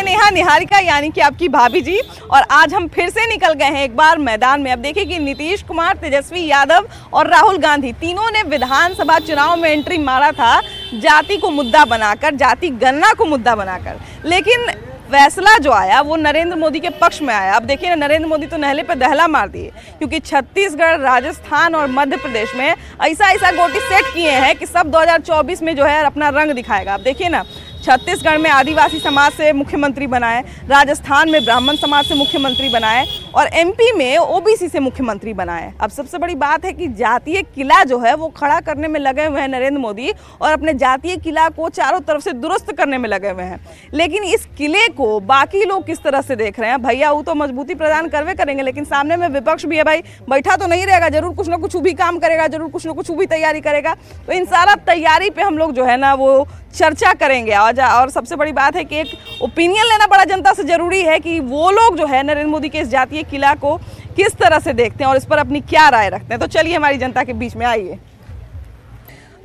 नेहा निहारिका यानी कि आपकी भाभी जी, और आज हम फिर से निकल गए हैं एक बार मैदान में। अब देखिए कि नीतीश कुमार, तेजस्वी यादव और राहुल गांधी तीनों ने विधानसभा चुनाव में एंट्री मारा था जाति को मुद्दा बनाकर, जाति गणना को मुद्दा बनाकर, लेकिन फैसला जो आया वो नरेंद्र मोदी के पक्ष में आया। अब देखिए ना, नरेंद्र मोदी तो नहले पे दहला मार दिए, क्योंकि छत्तीसगढ़, राजस्थान और मध्य प्रदेश में ऐसा गोटी सेट किए हैं कि सब 2024 में जो है अपना रंग दिखाएगा। अब देखिए ना, छत्तीसगढ़ में आदिवासी समाज से मुख्यमंत्री बनाए, राजस्थान में ब्राह्मण समाज से मुख्यमंत्री बनाए और एमपी में ओबीसी से मुख्यमंत्री बनाए। अब सबसे बड़ी बात है कि जातीय किला जो है वो खड़ा करने में लगे हुए हैं नरेंद्र मोदी, और अपने जातीय किला को चारों तरफ से दुरुस्त करने में लगे हुए हैं। लेकिन इस किले को बाकी लोग किस तरह से देख रहे हैं? भैया वो तो मजबूती प्रदान करवे करेंगे, लेकिन सामने में विपक्ष भी है भाई, बैठा तो नहीं रहेगा, जरूर कुछ ना कुछ भी काम करेगा, जरूर कुछ ना कुछ भी तैयारी करेगा। तो इन सारा तैयारी पे हम लोग जो है ना वो चर्चा करेंगे। और सबसे बड़ी बात है कि एक ओपिनियन लेना बड़ा जनता से जरूरी है कि वो लोग जो है नरेंद्र मोदी के इस जातीय किला को किस तरह से देखते हैं और इस पर अपनी क्या राय रखते हैं। तो चलिए हमारी जनता के बीच में आइए।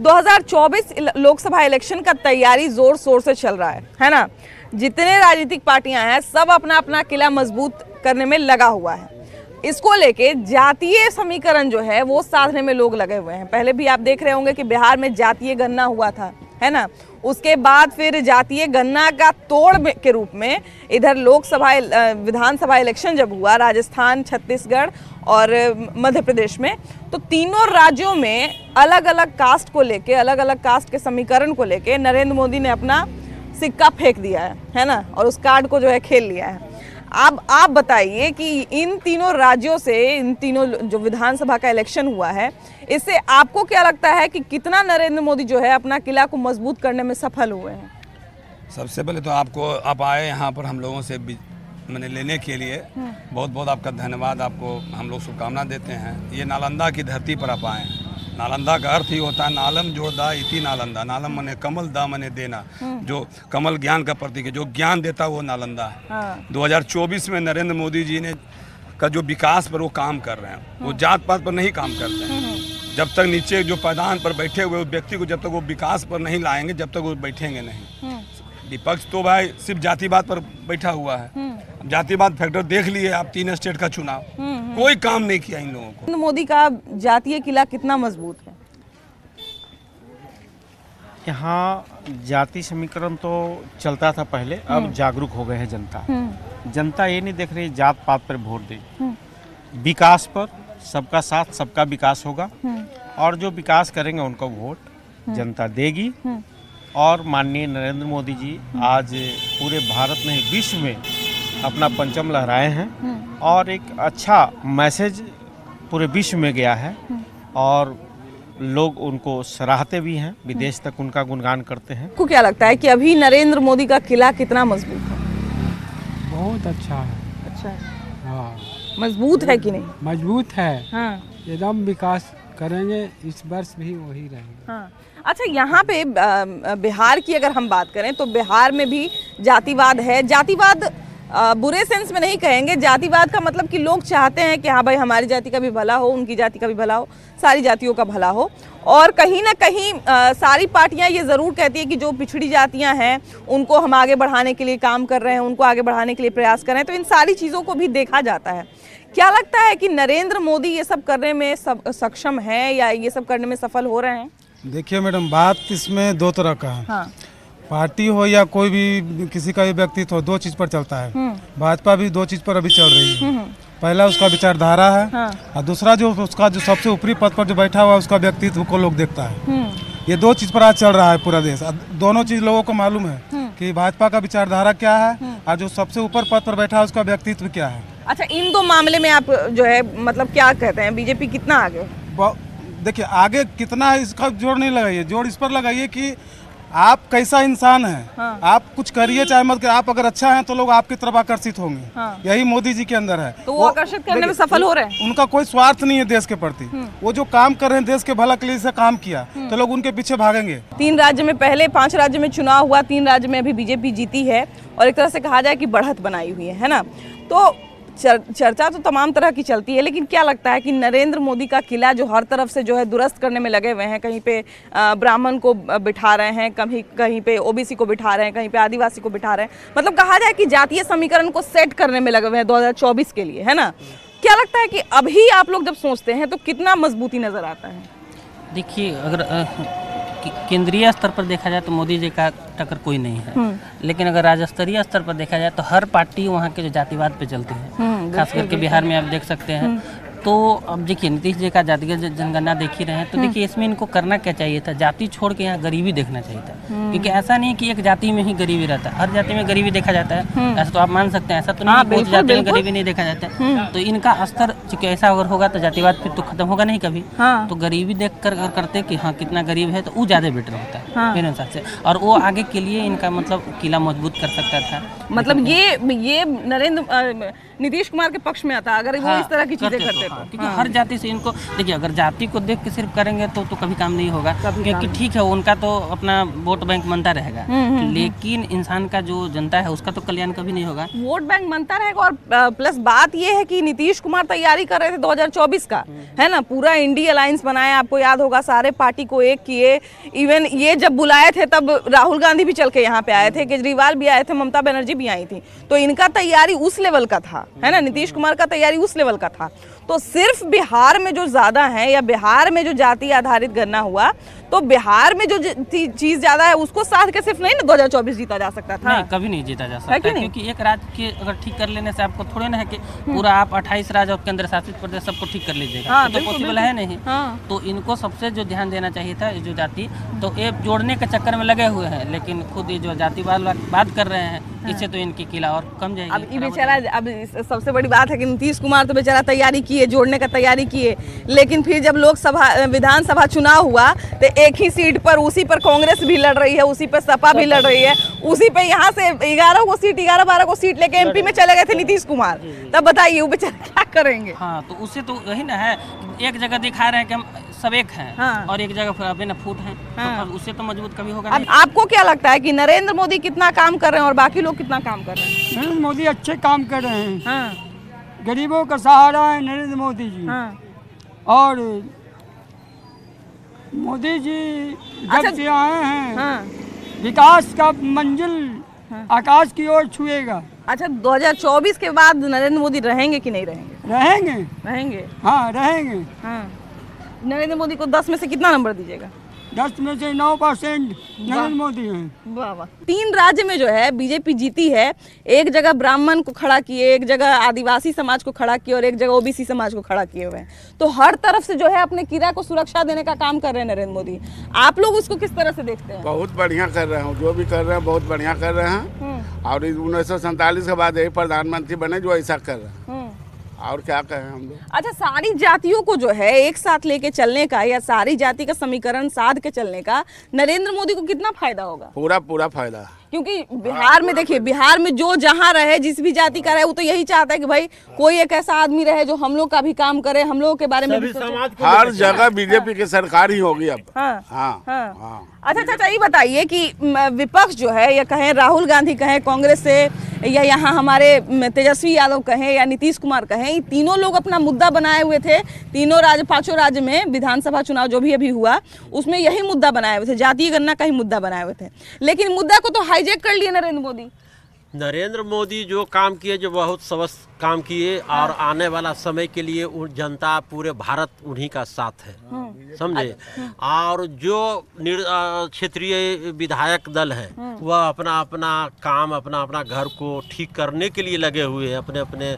2024 लोकसभा इलेक्शन का तैयारी जोर शोर से चल रहा है ना। जितने राजनीतिक पार्टियां हैं सब अपना अपना किला मजबूत करने में लगा हुआ है। इसको लेके जातीय समीकरण जो है वो साधने में लोग लगे हुए हैं। पहले भी आप देख रहे होंगे कि बिहार में जातीय गणना हुआ था, है ना। उसके बाद फिर जातीय गणना का तोड़ के रूप में इधर लोकसभा विधानसभा इलेक्शन जब हुआ राजस्थान, छत्तीसगढ़ और मध्य प्रदेश में, तो तीनों राज्यों में अलग अलग कास्ट को लेके, अलग अलग कास्ट के समीकरण को लेके नरेंद्र मोदी ने अपना सिक्का फेंक दिया है ना, और उस कार्ड को जो है खेल लिया है। अब आप बताइए कि इन तीनों राज्यों से, इन तीनों जो विधानसभा का इलेक्शन हुआ है, इससे आपको क्या लगता है कि कितना नरेंद्र मोदी जो है अपना किला को मजबूत करने में सफल हुए हैं? सबसे पहले तो आप आए यहाँ पर हम लोगों से मैंने लेने के लिए बहुत बहुत आपका धन्यवाद। आपको हम लोग शुभकामना देते हैं। ये नालंदा की धरती पर आप आए हैं। नालंदा का अर्थ ही होता है नालम जोड़दा इति नालंदा। नालम मने कमल, दा मने देना। जो कमल ज्ञान का प्रतीक है, जो ज्ञान देता है वो नालंदा है। 2024 में नरेंद्र मोदी जी ने का जो विकास पर वो काम कर रहे हैं, वो जात पात पर नहीं काम करते हैं। जब तक नीचे जो पैदान पर बैठे हुए व्यक्ति को जब तक वो विकास पर नहीं लाएंगे, जब तक वो बैठेंगे नहीं। विपक्ष तो भाई सिर्फ जातिवाद पर बैठा हुआ है। जातिवाद फैक्टर देख लिए आप, 3 स्टेट का चुनाव, कोई काम नहीं किया इन लोगों को। मोदी का जातीय किला कितना मजबूत है? यहाँ जाति समीकरण तो चलता था पहले, अब जागरूक हो गए हैं जनता। जनता ये नहीं देख रही जात पात पर वोट दे, विकास पर, सबका साथ सबका विकास होगा, और जो विकास करेंगे उनको वोट जनता देगी। और माननीय नरेंद्र मोदी जी आज पूरे भारत में, विश्व में अपना परचम लहराए हैं, और एक अच्छा मैसेज पूरे विश्व में गया है, और लोग उनको सराहते भी हैं, विदेश तक उनका गुणगान करते हैं। आपको क्या लगता है कि अभी नरेंद्र मोदी का किला कितना मजबूत है? बहुत अच्छा है। अच्छा है, हाँ। मजबूत है कि नहीं? मजबूत है, हाँ। एकदम विकास करेंगे, इस वर्ष भी वही रहेगा। हाँ। अच्छा, यहाँ पे बिहार की अगर हम बात करें तो बिहार में भी जातिवाद है। जातिवाद बुरे सेंस में नहीं कहेंगे, जातिवाद का मतलब कि लोग चाहते हैं कि हाँ भाई हमारी जाति का भी भला हो, उनकी जाति का भी भला हो, सारी जातियों का भला हो। और कहीं ना कहीं सारी पार्टियां ये ज़रूर कहती है कि जो पिछड़ी जातियां हैं उनको हम आगे बढ़ाने के लिए काम कर रहे हैं, उनको आगे बढ़ाने के लिए प्रयास कर रहे हैं। तो इन सारी चीज़ों को भी देखा जाता है। क्या लगता है कि नरेंद्र मोदी ये सब करने में सक्षम है या ये सब करने में सफल हो रहे हैं? देखिए मैडम, बात इसमें दो तरह का है। हाँ। पार्टी हो या कोई भी किसी का भी व्यक्तित्व हो, दो चीज पर चलता है। भाजपा भी दो चीज पर अभी चल रही है। पहला उसका विचारधारा है, हाँ। और दूसरा जो उसका जो सबसे ऊपरी पद पर जो बैठा हुआ है उसका व्यक्तित्व को लोग देखता है। ये दो चीज पर आज चल रहा है पूरा देश। दोनों चीज लोगों को मालूम है कि भाजपा का विचारधारा क्या है और जो सबसे ऊपर पद पर बैठा है उसका व्यक्तित्व क्या है। अच्छा, इन दो मामले में आप जो है मतलब क्या कहते हैं, बीजेपी कितना आगे? देखिए, आगे कितना है इसका जोर नहीं लगाइए, जोर इस पर लगाइए कि आप कैसा इंसान है। हाँ। आप कुछ करिए चाहे मत करिए, आप अगर अच्छा हैं तो लोग आपकी तरफ आकर्षित होंगे। हाँ। यही मोदी जी के अंदर है। तो वो आकर्षित करने में सफल हो रहे हैं। उनका कोई स्वार्थ नहीं है देश के प्रति। वो जो काम कर रहे हैं देश के भला के लिए से काम किया तो लोग उनके पीछे भागेंगे। 3 राज्य में, पहले 5 राज्य में चुनाव हुआ, 3 राज्य में अभी बीजेपी जीती है, और एक तरह से कहा जाए कि बढ़त बनाई हुई है ना। तो चर्चा तो तमाम तरह की चलती है, लेकिन क्या लगता है कि नरेंद्र मोदी का किला जो हर तरफ से जो है दुरुस्त करने में लगे हुए हैं, कहीं पे ब्राह्मण को बिठा रहे हैं, कहीं पे ओबीसी को बिठा रहे हैं, कहीं पे आदिवासी को बिठा रहे हैं, मतलब कहा जाए कि जातीय समीकरण को सेट करने में लगे हुए हैं 2024 के लिए, है ना। क्या लगता है कि अभी आप लोग जब सोचते हैं तो कितना मजबूती नजर आता है? देखिए, अगर केंद्रीय स्तर पर देखा जाए तो मोदी जी का टक्कर कोई नहीं है, लेकिन अगर राज्य स्तरीय स्तर पर देखा जाए तो हर पार्टी वहाँ के जो जातिवाद पे चलती है, खास करके बिहार में आप देख सकते हैं। तो अब देखिए, नीतीश जी का जातिगत जनगणना देख ही रहे हैं, तो देखिए इसमें इनको करना क्या चाहिए था, जाति छोड़ के यहाँ गरीबी देखना चाहिए था, क्योंकि ऐसा नहीं कि एक जाति में ही गरीबी रहता है, हर जाति में गरीबी देखा जाता है। ऐसा तो आप मान सकते हैं, ऐसा तो नहीं बहुत जाति में गरीबी नहीं देखा जाता है। तो इनका स्तर चूंकि ऐसा अगर होगा तो जातिवाद फिर तो खत्म होगा नहीं कभी। तो गरीबी देख कर करते कि हाँ कितना गरीब है, तो वो ज़्यादा बेटर होता है मेरे हिसाब से, और वो आगे के लिए इनका मतलब किला मजबूत कर सकता था। मतलब ये नरेंद्र नीतीश कुमार के पक्ष में आता अगर वो इस तरह की चीजें करते तो, क्योंकि हर जाति से इनको देखिए, अगर जाति को देख के सिर्फ करेंगे तो कभी काम नहीं होगा, क्योंकि ठीक है उनका तो अपना वोट बैंक बनता रहेगा, लेकिन इंसान का जो जनता है उसका तो कल्याण कभी नहीं होगा। वोट बैंक बनता रहेगा, और प्लस बात ये है कि नीतीश कुमार तैयारी कर रहे थे 2024 का, है ना, पूरा इंडिया अलायंस बनाया, आपको याद होगा, सारे पार्टी को एक किए, इवन ये जब बुलाए थे तब राहुल गांधी भी चल के यहाँ पे आए थे, केजरीवाल भी आए थे, ममता बनर्जी भी आई थी, तो इनका तैयारी उस लेवल का था, है ना, नीतीश कुमार का तैयारी उस लेवल का था। तो सिर्फ बिहार में जो ज्यादा है या बिहार में जो जाति आधारित गणना हुआ, तो बिहार में जो चीज ज्यादा है उसको साथ के सिर्फ नहीं ना 2024 जीता जा सकता था। नहीं, कभी नहीं जीता जा सकता, क्योंकि एक राज्य के अगर ठीक कर लेने से आपको थोड़े ना है कि पूरा आप 28 राज्य और केंद्र शासित प्रदेश सबको ठीक कर लीजिएगा, तो पॉसिबल है नहीं। तो इनको सबसे जो ध्यान देना चाहिए था जो जाति, तो ये जोड़ने के चक्कर में लगे हुए हैं, लेकिन खुद ये जो जातिवाद बात कर रहे हैं, इससे तो इनकी किला और कम जाएगी। अब ये बेचारा, अब सबसे बड़ी बात है कि नीतीश कुमार तो बेचारा तैयारी किए, जोड़ने का तैयारी किए, लेकिन फिर जब लोकसभा विधानसभा चुनाव हुआ तो एक ही सीट पर, उसी पर कांग्रेस भी लड़ रही है, उसी पर सपा भी लड़ रही है, उसी पे यहाँ से 11-12 को सीट लेके एमपी में चले गए थे नीतीश कुमार। तब बताइए वो बेचारा क्या करेंगे। हाँ, तो उससे तो वही ना है, एक जगह दिखा रहे हैं कि हम सब एक हैं, और एक जगह अभी ना फूट हैं, तो उससे तो मजबूत कभी होगा नहीं। आपको क्या लगता है कि नरेंद्र मोदी कितना काम कर रहे हैं और बाकी लोग कितना काम कर रहे हैं? नरेंद्र मोदी अच्छे काम कर रहे हैं, गरीबों का सहारा है नरेंद्र मोदी जी। और मोदी जी जब से आए हैं, विकास का मंजिल आकाश की ओर छुएगा। अच्छा, 2024 के बाद नरेंद्र मोदी रहेंगे कि नहीं रहेंगे? रहेंगे। हाँ, रहेंगे। नरेंद्र मोदी को 10 में से कितना नंबर दीजिएगा? 10 में से 9% नरेंद्र मोदी हैं। वाह वाह। 3 राज्य में जो है बीजेपी जीती है, एक जगह ब्राह्मण को खड़ा किए, एक जगह आदिवासी समाज को खड़ा किए और एक जगह ओबीसी समाज को खड़ा किए हुए हैं। तो हर तरफ से जो है अपने किला को सुरक्षा देने का काम कर रहे हैं नरेंद्र मोदी। आप लोग उसको किस तरह से देखते हैं? बहुत बढ़िया कर रहे हैं, जो भी कर रहे हैं बहुत बढ़िया कर रहे हैं, और 1947 के बाद यही प्रधानमंत्री बने जो ऐसा कर रहे हैं, और क्या कहें हम लोग। अच्छा, सारी जातियों को जो है एक साथ लेके चलने का या सारी जाति का समीकरण साध के चलने का नरेंद्र मोदी को कितना फायदा होगा? पूरा फायदा, क्योंकि बिहार में देखिए, बिहार में जो जहाँ रहे, जिस भी जाति का रहे, वो तो यही चाहता है कि भाई कोई एक ऐसा आदमी रहे जो हम लोग का भी काम करे, हम लोगों के बारे में भी सोचे। हर जगह बीजेपी की सरकार ही होगी अब। हाँ। अच्छा, ये बताइए कि विपक्ष जो है, या कहें राहुल गांधी कहें कांग्रेस से, या यहाँ हमारे तेजस्वी यादव कहें या नीतीश कुमार कहें, ये तीनों लोग अपना मुद्दा बनाए हुए थे। तीनों राज्य, 5 राज्य में विधानसभा चुनाव जो भी अभी हुआ उसमें यही मुद्दा बनाए हुए थे, जातीय गणना का ही मुद्दा बनाए हुए थे, लेकिन मुद्दा को तो हाईजैक कर लिए नरेंद्र मोदी। नरेंद्र मोदी जो काम किए, जो बहुत सबस काम किए, और आने वाला समय के लिए जनता पूरे भारत उन्हीं का साथ है, समझे। और जो क्षेत्रीय विधायक दल है वह अपना अपना काम, अपना अपना घर को ठीक करने के लिए लगे हुए हैं, अपने अपने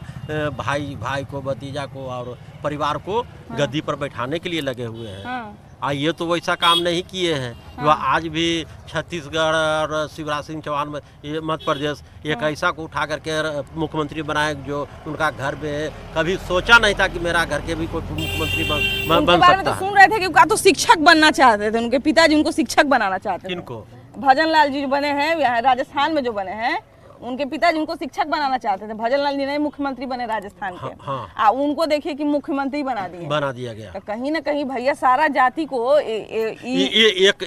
भाई को, भतीजा को और परिवार को गद्दी पर बैठाने के लिए लगे हुए हैं। ये तो वैसा काम नहीं किए हैं। वह आज भी छत्तीसगढ़ और शिवराज सिंह चौहान में, ये मध्य प्रदेश, एक ऐसा को उठा करके मुख्यमंत्री बनाए जो उनका घर में कभी सोचा नहीं था कि मेरा घर के भी कोई मुख्यमंत्री बन सकता है। सुन रहे थे कि तो शिक्षक बनना चाहते थे, उनके पिताजी उनको शिक्षक बनाना चाहते थे। किनको? भजन लाल जी जो बने हैं राजस्थान में, जो बने हैं उनके पिताजी उनको शिक्षक बनाना चाहते थे, भजनलाल जी मुख्यमंत्री बने राजस्थान के। हाँ। उनको देखिए कि मुख्यमंत्री बना दिया गया। तो कहीं ना कहीं भैया सारा जाति को एक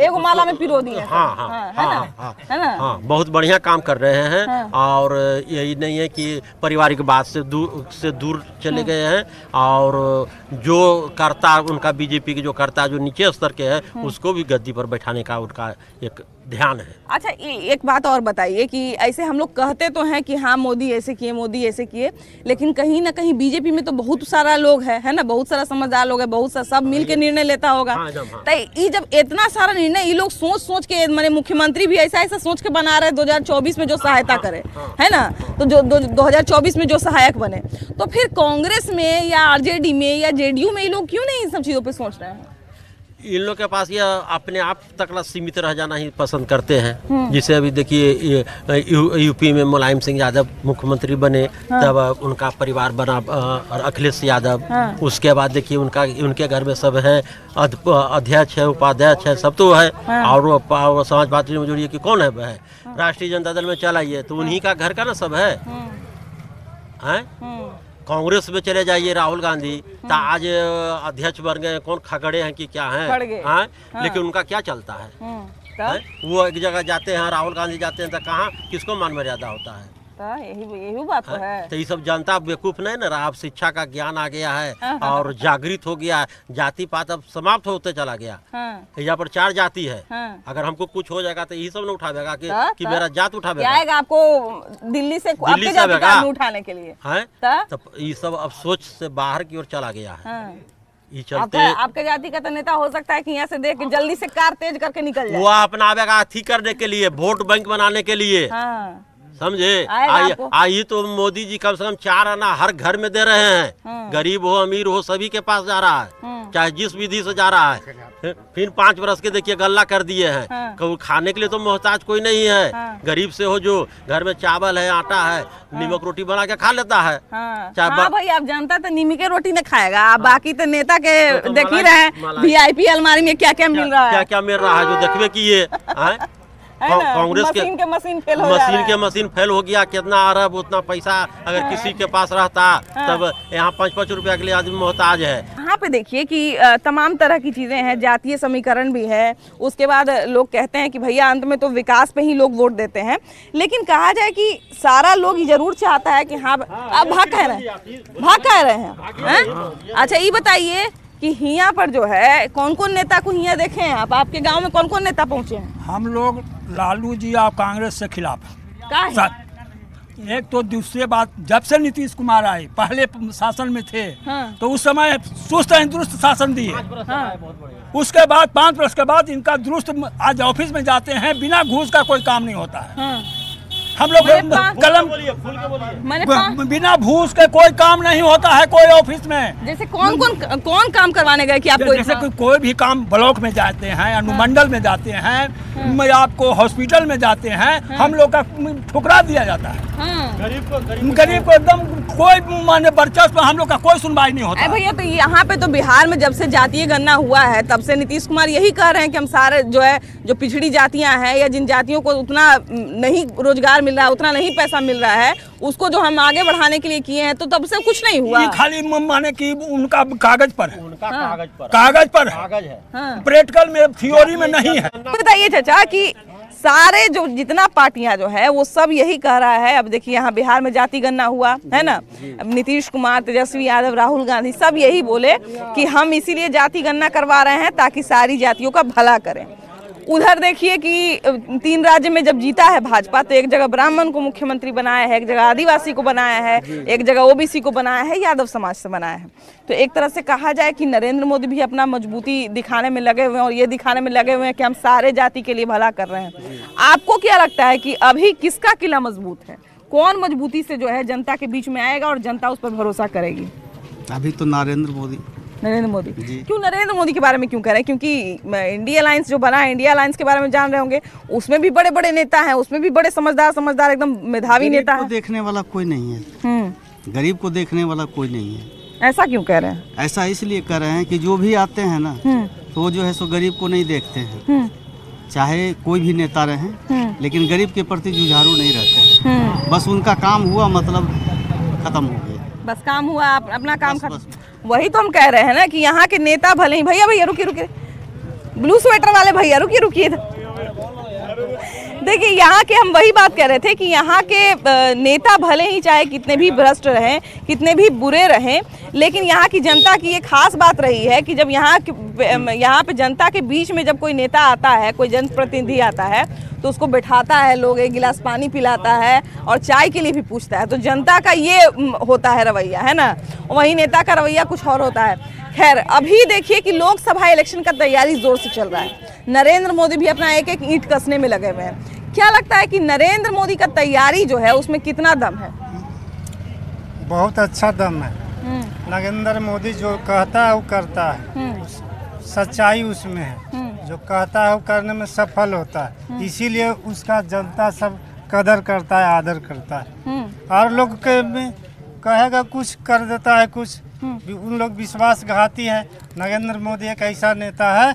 एक माला में पिरो दिए। है ना। बहुत बढ़िया काम कर रहे हैं। और यही नहीं है कि पारिवारिक बात से दूर चले गए हैं, और जो कर्ता उनका बीजेपी के जो कर्ता जो नीचे स्तर के है उसको भी गद्दी पर बैठाने का उनका एक ध्यान है। अच्छा एक बात और बताइए कि ऐसे हम लोग कहते तो हैं कि हाँ मोदी ऐसे किए, मोदी ऐसे किए, लेकिन कहीं ना कहीं बीजेपी में तो बहुत सारा लोग है ना, बहुत सारा समझदार लोग है, बहुत सारा सब मिल के निर्णय लेता होगा। तो ये जब इतना सारा निर्णय ये लोग सोच के माने मुख्यमंत्री भी ऐसा सोच के बना रहे 2024 में जो सहायता करे, है ना, तो जो 2024 में जो सहायक बने, तो फिर कांग्रेस में या आरजेडी में या जेडीयू में ये लोग क्यों नहीं इन सब चीजों पे सोच रहे हैं? इन लोग के पास यह अपने आप तक सीमित रह जाना ही पसंद करते हैं। जिसे अभी देखिए यूपी में मुलायम सिंह यादव मुख्यमंत्री बने, तब उनका परिवार बना और अखिलेश यादव। उसके बाद देखिए उनके घर में सब है, अध्यक्ष है, उपाध्यक्ष है, सब तो है। और समाजवादी में जोड़िए कि कौन है राष्ट्रीय जनता दल में चलाइए तो उन्हीं का घर का ना सब है। कांग्रेस में चले जाइए राहुल गांधी, तो आज अध्यक्ष बन गए, कौन खगड़े हैं कि क्या हैं, लेकिन उनका क्या चलता है? वो एक जगह जाते हैं, राहुल गांधी जाते हैं तो कहाँ किसको मान मर्यादा होता है? यही बात तो है। तो ये सब जनता बेवकूफ नहीं ना रहा, अब शिक्षा का ज्ञान आ गया है और जागृत हो गया, जाति पात अब समाप्त होते चला गया। यहाँ पर 4 जाति है, अगर हमको कुछ हो जाएगा तो यही सब न उठावेगा कि मेरा जात उठावेगा, आपको दिल्ली से उठाने के लिए है। तो ये सब अब सोच से बाहर की ओर चला गया है। ये चलते आपके जाति का तो नेता हो सकता है कि यहाँ से देख के जल्दी से कार तेज करके निकल जाए, वो अपनावेगा अथी करने के लिए, वोट बैंक बनाने के लिए, समझे। आई तो मोदी जी कम से कम 4 आना हर घर में दे रहे हैं, गरीब हो अमीर हो सभी के पास जा रहा है, चाहे जिस विधि से जा रहा है। फिर 5 बरस के देखिए गल्ला कर दिए हैं। खाने के लिए तो मोहताज कोई नहीं है, गरीब से हो जो घर में चावल है, आटा है, नीमक रोटी बना के खा लेता है। भाई आप जानता तो नीमक रोटी न खाएगा, आप बाकी तो नेता के देख ही रहे हैं VIP अलमारी में क्या क्या मिल रहा है, क्या क्या मिल रहा है जो देखबे किए। कांग्रेस के मशीन फेल हो गया, कितना अरब उतना पैसा अगर किसी के पास रहता तब यहाँ 5-5 रुपया के लिए आदमी मोहताज है। यहाँ पे देखिए कि तमाम तरह की चीजें हैं, जातीय समीकरण भी है, उसके बाद लोग कहते हैं कि भैया अंत में तो विकास पे ही लोग वोट देते हैं, लेकिन कहा जाए कि सारा लोग जरूर चाहता है कि हाँ आप भाग कह रहे हैं। अच्छा ये बताइए कि हिया पर जो है कौन कौन नेता को हिया देखे हैं आप, आपके गांव में कौन कौन नेता पहुंचे हैं? हम लोग लालू जी और कांग्रेस से खिलाफ है। एक तो दूसरी बात, जब से नीतीश कुमार आए, पहले शासन में थे तो उस समय सुस्त दुरुस्त शासन दिए। उसके बाद 5 वर्ष के बाद इनका दुरुस्त, आज ऑफिस में जाते हैं बिना घूस का कोई काम नहीं होता है। हम लोग कलम बिना घूस के कोई काम नहीं होता है कोई ऑफिस में। जैसे कौन काम करवाने गए कि आपको? जैसे कोई भी काम ब्लॉक में जाते हैं, अनुमंडल में जाते हैं, आपको हॉस्पिटल में जाते हैं, हम लोग का ठुकरा दिया जाता है। गरीब को एकदम कोई माने वर्चस्व, हम लोग का कोई सुनवाई नहीं होता। भैया तो यहाँ पे तो बिहार में जब से जातीय गणना हुआ है तब से नीतीश कुमार यही कह रहे हैं कि हम सारे जो है जो पिछड़ी जातियां हैं या जिन जातियों को उतना नहीं रोजगार मिल रहा है, उतना नहीं पैसा मिल रहा है, उसको जो हम आगे बढ़ाने के लिए किए हैं, तो तब से कुछ नहीं हुआ। खाली माने कि उनका कागज पर है, प्रैक्टिकल में थ्योरी में नहीं है। बताइए चाचा कि सारे जो जितना पार्टियां जो है वो सब यही कह रहा है। अब देखिए यहाँ बिहार में जाति गणना हुआ है ना, अब नीतीश कुमार, तेजस्वी यादव, राहुल गांधी सब यही बोले कि हम इसीलिए जाति गणना करवा रहे हैं ताकि सारी जातियों का भला करें। उधर देखिए कि 3 राज्य में जब जीता है भाजपा तो एक जगह ब्राह्मण को मुख्यमंत्री बनाया है, एक जगह आदिवासी को बनाया है, एक जगह OBC को बनाया है, यादव समाज से बनाया है। तो एक तरह से कहा जाए कि नरेंद्र मोदी भी अपना मजबूती दिखाने में लगे हुए हैं और ये दिखाने में लगे हुए हैं कि हम सारे जाति के लिए भला कर रहे हैं। आपको क्या लगता है कि अभी किसका किला मजबूत है, कौन मजबूती से जो है जनता के बीच में आएगा और जनता उस पर भरोसा करेगी? अभी तो नरेंद्र मोदी। क्यों नरेंद्र मोदी के बारे में क्यों कह रहे हैं? क्योंकि इंडिया अलायंस जो बना है, इंडिया अलायंस के बारे में जान रहे होंगे, उसमें भी बड़े बड़े नेता हैं, उसमें भी बड़े समझदार एकदम मेधावी नेता हैं। देखने वाला कोई नहीं है, गरीब को देखने वाला कोई नहीं है। ऐसा क्यों कह रहे हैं? ऐसा इसलिए कह रहे हैं कि जो भी आते हैं ना तो वो जो है सो गरीब को नहीं देखते हैं, चाहे कोई भी नेता रहे, लेकिन गरीब के प्रति जुझारू नहीं रहते। बस उनका काम हुआ, मतलब खत्म हो गया। बस काम हुआ, अपना काम खत्म। वही तो हम कह रहे हैं ना कि यहाँ के नेता भले ही, भैया रुकिए, ब्लू स्वेटर वाले भैया रुकिए। देखिए यहाँ के हम वही बात कह रहे थे कि यहाँ के नेता भले ही चाहे कितने भी भ्रष्ट रहें, कितने भी बुरे रहें, लेकिन यहाँ की जनता की ये खास बात रही है कि जब यहाँ पे जनता के बीच में जब कोई नेता आता है, कोई जनप्रतिनिधि आता है, तो उसको बैठाता है, लोग एक गिलास पानी पिलाता है और चाय के लिए भी पूछता है। तो जनता का ये होता है रवैया, है ना। वही नेता का रवैया कुछ और होता है। खैर, अभी देखिए कि लोकसभा इलेक्शन का तैयारी जोर से चल रहा है। नरेंद्र मोदी भी अपना एक एक ईंट कसने में लगे हुए हैं। क्या लगता है कि नरेंद्र मोदी का तैयारी जो है उसमें कितना दम है? बहुत अच्छा दम है। नरेंद्र मोदी जो कहता है वो करता है, सच्चाई उसमें है। जो कहता है वो करने में सफल होता है, इसीलिए उसका जनता सब कदर करता है, आदर करता है। और लोग के में कहेगा कुछ कर देता है कुछ, उन लोग विश्वासघाती है। नरेंद्र मोदी एक ऐसा नेता है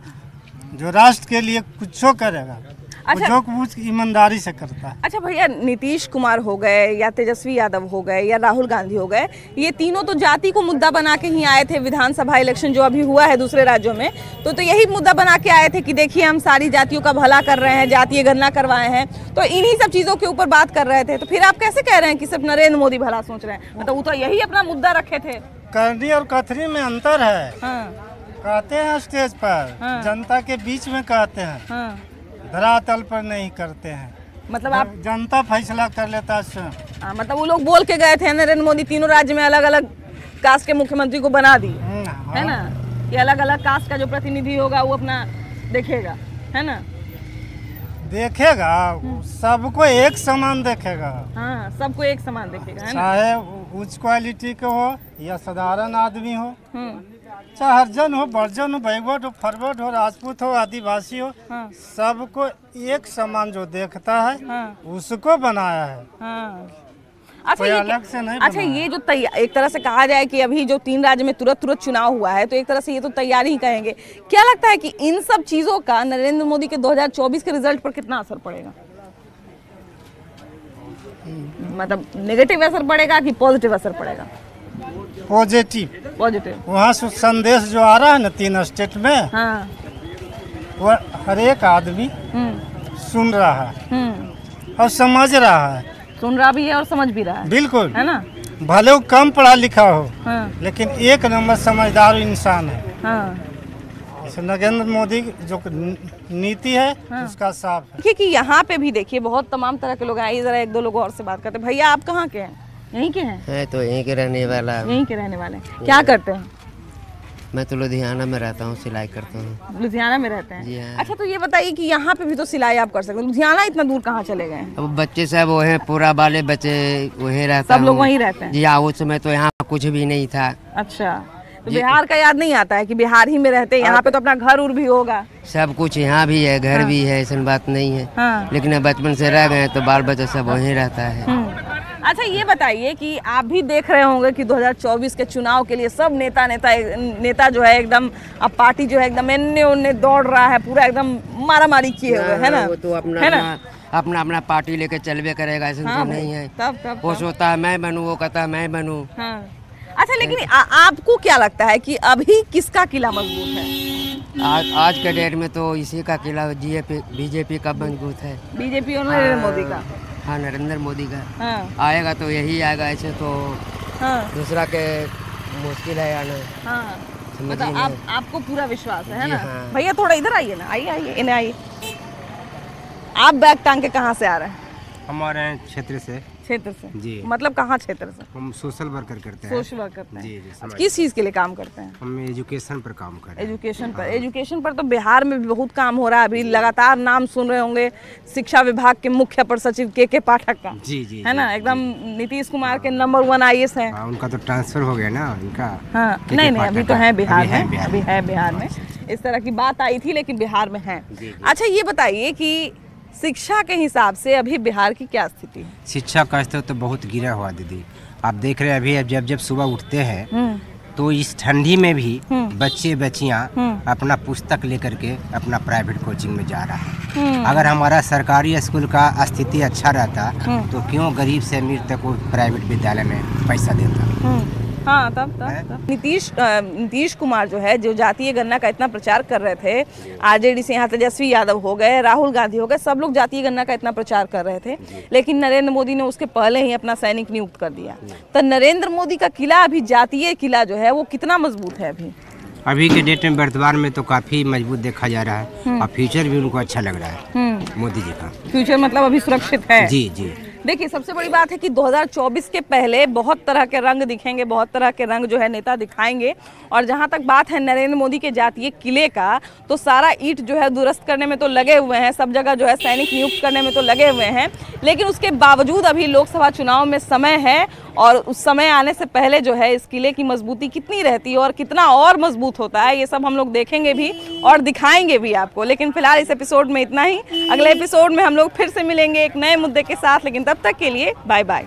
जो राष्ट्र के लिए कुछ करेगा। अच्छा, जो कुछ ईमानदारी से करता है। अच्छा भैया, नीतीश कुमार हो गए या तेजस्वी यादव हो गए या राहुल गांधी हो गए, ये तीनों तो जाति को मुद्दा बना के ही आए थे। विधानसभा इलेक्शन जो अभी हुआ है दूसरे राज्यों में, तो यही मुद्दा बना के आए थे कि देखिए हम सारी जातियों का भला कर रहे हैं, जातीय गणना करवाए हैं। तो इन्हीं सब चीज़ों के ऊपर बात कर रहे थे। तो फिर आप कैसे कह रहे हैं कि सिर्फ नरेंद्र मोदी भला सोच रहे हैं? मतलब वो तो यही अपना मुद्दा रखे थे। करनी और कथनी में अंतर है। कहते हैं स्टेज पर, जनता के बीच में कहते हैं, धरातल पर नहीं करते हैं। मतलब आप जनता फैसला कर लेता है स्वयं। मतलब वो लोग बोल के गए थे नरेंद्र मोदी तीनों राज्य में अलग अलग कास्ट के मुख्यमंत्री को बना दी, है ना, कि अलग अलग कास्ट का जो प्रतिनिधि होगा वो अपना देखेगा, है ना। देखेगा, सबको एक समान देखेगा। हाँ, सबको एक समान देखेगा, है ना। चाहे उच्च क्वालिटी के हो या साधारण आदमी हो, चाहे हरिजन हो, बर्जन हो, बैगवट हो, फरवट हो, राजपूत हो, आदिवासी हो, सबको एक समान जो देखता है उसको बनाया है। अच्छा, ये जो एक तरह से कहा जाए कि अभी जो 3 राज्य में तुरंत चुनाव हुआ है, तो एक तरह से ये तो तैयारी ही कहेंगे। क्या लगता है कि इन सब चीजों का नरेंद्र मोदी के 2024 के रिजल्ट पर कितना असर पड़ेगा? मतलब नेगेटिव असर पड़ेगा कि पॉजिटिव असर पड़ेगा? पॉजिटिव। वहाँ से संदेश जो आ रहा है ना 3 स्टेट में, वो हर एक आदमी सुन रहा है और समझ रहा है। सुन रहा भी है और समझ भी रहा है। बिल्कुल, है ना। भले वो कम पढ़ा लिखा हो, लेकिन एक नंबर समझदार इंसान है। नरेंद्र मोदी जो नीति है उसका साफ है। कि यहाँ पे भी देखिए बहुत तमाम तरह के लोग आए। जरा 1-2 लोगों और से बात करते हैं। भैया, आप कहाँ के हैं? यहीं के हैं? है तो यहीं के रहने वाला। यहीं के रहने वाले। क्या करते हैं? मैं तो लुधियाना में रहता हूँ, सिलाई करता हूँ। लुधियाना में रहते हैं? जी हाँ। अच्छा, तो ये बताइए कि यहाँ पे भी तो सिलाई आप कर सकते हैं, लुधियाना इतना दूर कहाँ चले गए हैं? अब बच्चे सब वो हैं, पूरा वाले बच्चे वहीं रहते हैं। सब लोग वहीं रहते हैं? जी हाँ, उस समय तो यहाँ कुछ भी नहीं था। अच्छा, तो बिहार का याद नहीं आता है कि बिहार ही में रहते हैं? यहाँ पे तो अपना घर उर भी होगा, सब कुछ यहाँ भी है, घर भी है, ऐसी बात नहीं है। लेकिन बचपन से रह गए तो बाल बच्चा सब वहीं रहता है। अच्छा, ये बताइए कि आप भी देख रहे होंगे कि 2024 के चुनाव के लिए सब नेता जो है एकदम, अब पार्टी जो है एकदम एन्ने ओन्ने दौड़ रहा है, पूरा एकदम मारामारी किए हुए, है ना। वो तो अपना पार्टी लेके चलवे करेगा, ऐसा तो नहीं है। तब वो सोचता है मैं बनूं, वो कहता है मैं बनूं। अच्छा, लेकिन आपको क्या लगता है कि अभी किसका किला मजबूत है? आज के डेट में तो इसी का किला बीजेपी का मजबूत है। बीजेपी और नरेंद्र मोदी का? हाँ, नरेंद्र मोदी का आएगा तो यही आएगा, ऐसे तो दूसरा के मुश्किल है आना। मतलब आपको पूरा विश्वास है ना? भैया थोड़ा इधर आइए ना, आइए इन्हें आइए। आप बैग टांग के कहाँ से आ रहे हैं? हमारे क्षेत्र से जी। मतलब कहाँ क्षेत्र से? हम सोशल वर्कर करते हैं। सोशल वर्क करते हैं? जी। किस चीज़ के लिए काम करते हैं? हम एजुकेशन पर काम करते हैं। एजुकेशन पर तो बिहार में भी बहुत काम हो रहा है। अभी लगातार नाम सुन रहे होंगे शिक्षा विभाग के मुख्य अपर सचिव के पाठक का। जी, है ना, एकदम नीतीश कुमार के नंबर 1 IAS हैं। उनका तो ट्रांसफर हो गया ना उनका। नहीं, अभी तो है बिहार में, अभी है बिहार में। इस तरह की बात आई थी, लेकिन बिहार में है। अच्छा, ये बताइए कि शिक्षा के हिसाब से अभी बिहार की क्या स्थिति है? शिक्षा का स्तर तो बहुत गिरा हुआ दीदी। आप देख रहे हैं अभी जब सुबह उठते हैं तो इस ठंडी में भी बच्चे बच्चियां अपना पुस्तक लेकर के अपना प्राइवेट कोचिंग में जा रहा है। अगर हमारा सरकारी स्कूल का स्थिति अच्छा रहता तो क्यों गरीब से अमीर तक वो प्राइवेट विद्यालय में पैसा देता। हाँ, तब नीतीश कुमार जो है, जो जातीय गणना का इतना प्रचार कर रहे थे, आरजेडी से यहाँ तेजस्वी यादव हो गए, राहुल गांधी हो गए, सब लोग जातीय गणना का इतना प्रचार कर रहे थे, लेकिन नरेंद्र मोदी ने उसके पहले ही अपना सैनिक नियुक्त कर दिया। तो नरेंद्र मोदी का किला अभी, जातीय किला जो है वो कितना मजबूत है अभी के डेट में वर्तमान में तो काफी मजबूत देखा जा रहा है और फ्यूचर भी उनको अच्छा लग रहा है। मोदी जी का फ्यूचर मतलब अभी सुरक्षित है। जी जी। देखिए, सबसे बड़ी बात है कि 2024 के पहले बहुत तरह के रंग दिखेंगे, बहुत तरह के रंग जो है नेता दिखाएंगे। और जहां तक बात है नरेंद्र मोदी के जातीय किले का, तो सारा ईंट जो है दुरुस्त करने में तो लगे हुए हैं, सब जगह जो है सैनिक नियुक्त करने में तो लगे हुए हैं, लेकिन उसके बावजूद अभी लोकसभा चुनाव में समय है और उस समय आने से पहले जो है इस किले की मजबूती कितनी रहती है और कितना और मजबूत होता है, ये सब हम लोग देखेंगे भी और दिखाएंगे भी आपको। लेकिन फिलहाल इस एपिसोड में इतना ही। अगले एपिसोड में हम लोग फिर से मिलेंगे एक नए मुद्दे के साथ, लेकिन तब तक के लिए बाय बाय।